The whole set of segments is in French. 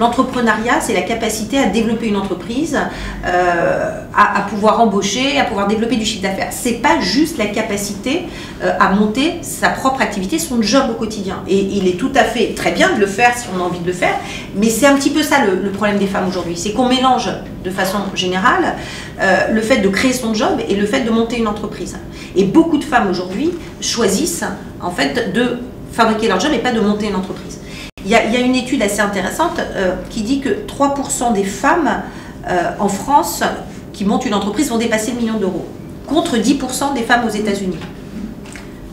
L'entrepreneuriat, c'est la capacité à développer une entreprise, à pouvoir embaucher, à pouvoir développer du chiffre d'affaires. C'est pas juste la capacité à monter sa propre activité, son job au quotidien. Et il est tout à fait très bien de le faire si on a envie de le faire, mais c'est un petit peu ça le problème des femmes aujourd'hui. C'est qu'on mélange de façon générale le fait de créer son job et le fait de monter une entreprise. Et beaucoup de femmes aujourd'hui choisissent en fait de fabriquer leur job et pas de monter une entreprise. Il y a une étude assez intéressante qui dit que 3% des femmes en France qui montent une entreprise vont dépasser le million d'euros, contre 10% des femmes aux États-Unis.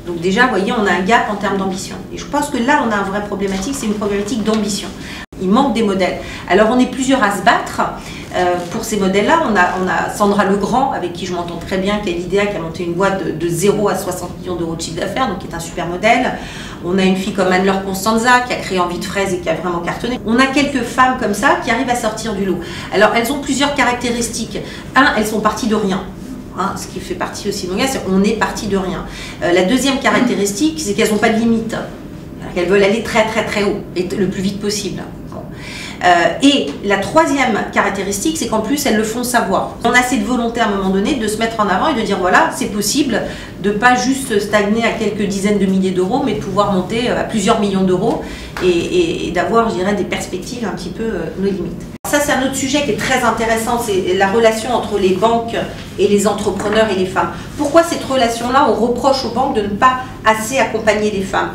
Donc déjà, vous voyez, on a un gap en termes d'ambition. Et je pense que là, on a une vraie problématique, c'est une problématique d'ambition. Il manque des modèles. Alors on est plusieurs à se battre pour ces modèles-là. On a Sandra Legrand, avec qui je m'entends très bien, qui est l'IDEA, qui a monté une boîte de 0 à 60 millions d'euros de chiffre d'affaires, donc qui est un super modèle. On a une fille comme Anne-Laure Constanza, qui a créé Envie de fraise et qui a vraiment cartonné. On a quelques femmes comme ça qui arrivent à sortir du lot. Alors elles ont plusieurs caractéristiques. Un, elles sont parties de rien. Ce qui fait partie aussi de mon gars, c'est qu'on est parti de rien. La deuxième caractéristique, c'est qu'elles n'ont pas de limite. Elles veulent aller très très très haut et le plus vite possible. Et la troisième caractéristique, c'est qu'en plus elles le font savoir. On a cette volonté à un moment donné de se mettre en avant et de dire voilà, c'est possible de pas juste stagner à quelques dizaines de milliers d'euros, mais de pouvoir monter à plusieurs millions d'euros et d'avoir, je dirais, des perspectives un petit peu nos limites. Ça, c'est un autre sujet qui est très intéressant, c'est la relation entre les banques et les entrepreneurs et les femmes. Pourquoi cette relation-là, on reproche aux banques de ne pas assez accompagner les femmes?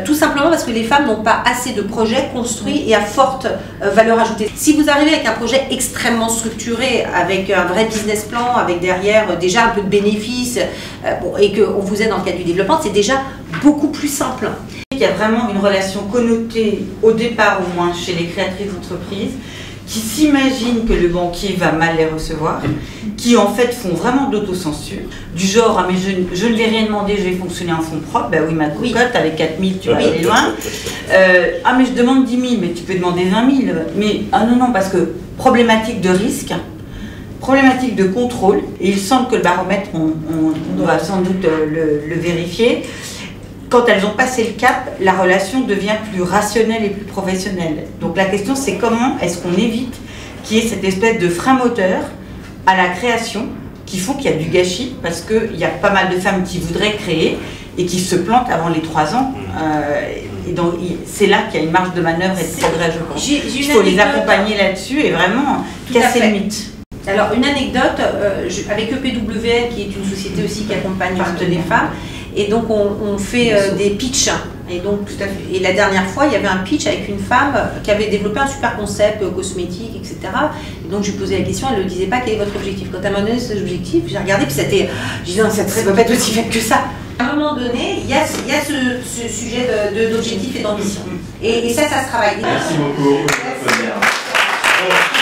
Tout simplement parce que les femmes n'ont pas assez de projets construits et à forte valeur ajoutée. Si vous arrivez avec un projet extrêmement structuré, avec un vrai business plan, avec derrière déjà un peu de bénéfices, et qu'on vous aide dans le cadre du développement, c'est déjà beaucoup plus simple. Il y a vraiment une relation connotée, au départ au moins, chez les créatrices d'entreprises, qui s'imaginent que le banquier va mal les recevoir, qui en fait font vraiment d'autocensure, du genre ah mais je ne vais rien demander, je vais fonctionner en fonds propres, bah oui ma cocotte, avec 4 000 tu vas aller loin, ah mais je demande 10 000, mais tu peux demander 20 000, mais ah non parce que problématique de risque, problématique de contrôle, et il semble que le baromètre, on va sans doute le vérifier. Quand elles ont passé le cap, la relation devient plus rationnelle et plus professionnelle. Donc la question c'est comment est-ce qu'on évite qu'il y ait cette espèce de frein moteur à la création qui font qu'il y a du gâchis, parce qu'il y a pas mal de femmes qui voudraient créer et qui se plantent avant les 3 ans. Et donc c'est là qu'il y a une marge de manœuvre et de progrès, je pense. Il faut les accompagner là-dessus et vraiment casser le mythe. Alors une anecdote, avec EPWL qui est une société aussi qui accompagne les femmes, et donc on fait des pitchs. Et donc tout à fait. Et la dernière fois, il y avait un pitch avec une femme qui avait développé un super concept cosmétique, etc. Et donc je lui posais la question, elle ne disait pas quel est votre objectif. Quand elle m'a donné cet objectif, j'ai regardé, puis c'était, je disais non, ça ne peut pas être aussi fait que ça. À un moment donné, il y a ce sujet d'objectif et d'ambition. Et ça se travaille. Merci beaucoup. Merci.